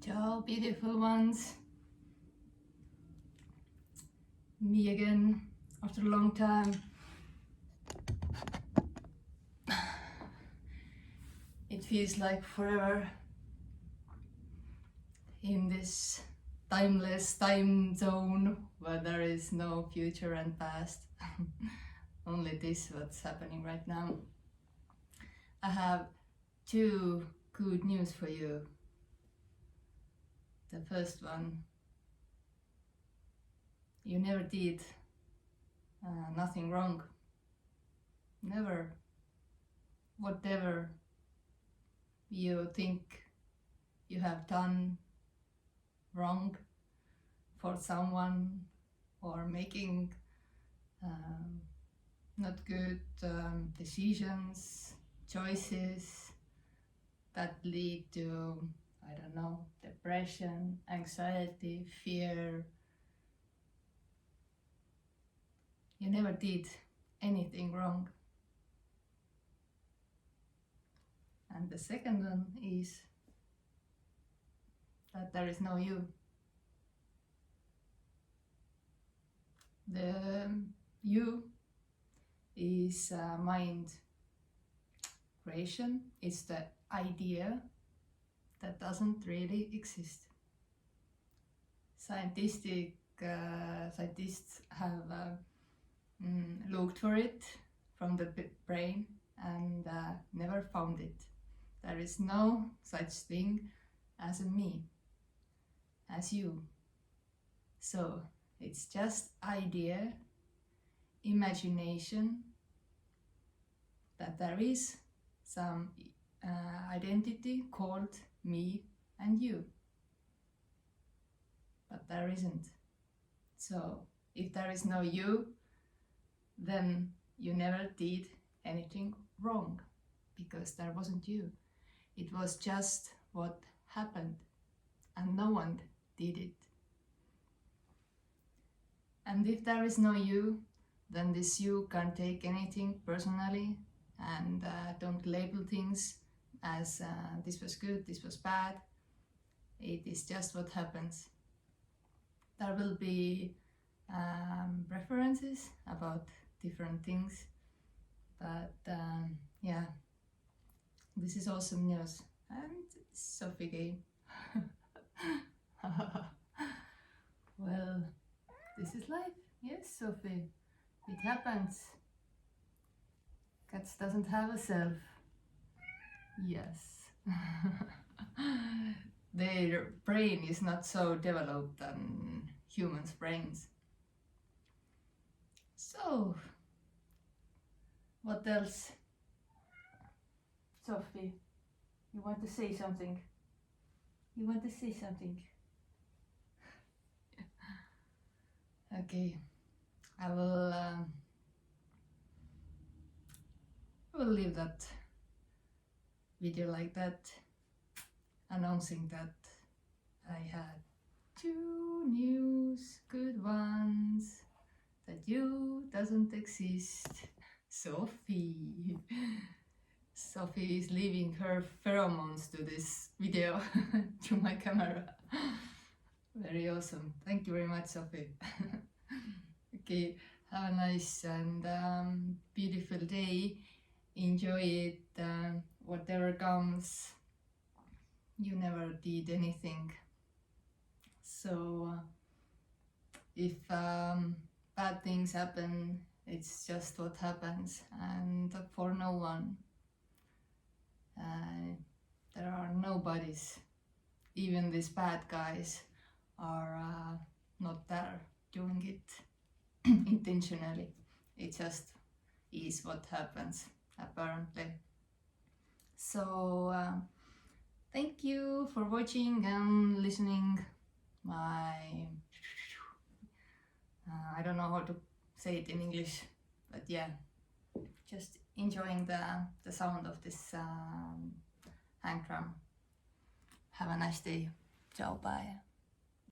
Ciao, beautiful ones. Me again after a long time. It feels like forever in this timeless time zone where there is no future and past. Only this what's happening right now. I have two good news for you. The first one, you never did nothing wrong. Never. Whatever you think you have done wrong for someone or making not good decisions, choices that lead to, I don't know, depression, anxiety, fear. You never did anything wrong. And the second one is that there is no you. The you is mind creation. It's the idea that doesn't really exist. Scientists have looked for it from the brain and never found it. There is no such thing as a me, as you. So it's just idea, imagination, that there is some identity called me and you. But there isn't. So if there is no you, then you never did anything wrong, because there wasn't you. It was just what happened, and no one did it. And if there is no you, then this you can't take anything personally and don't label things as this was good, this was bad. It is just what happens. There will be references about different things, but yeah, this is awesome news. And Sophie again. Well, this is life. Yes, Sophie, it happens. Cats doesn't have a self. Yes. Their brain is not so developed than humans' brains. So, what else? Sophie, you want to say something? You want to say something? Okay, I will leave that video like that, announcing that I had two news, good ones, that you doesn't exist. Sophie is leaving her pheromones to this video, to my camera. Very awesome. Thank you very much, Sophie. Okay, have a nice and beautiful day. Enjoy it, whatever comes. You never did anything. So if bad things happen, it's just what happens, and for no one. There are nobodies. Even these bad guys are not there doing it intentionally. It just is what happens, apparently. So thank you for watching and listening. I don't know how to say it in English, but yeah, just enjoying the sound of this hang drum. Have a nice day. Ciao, bye.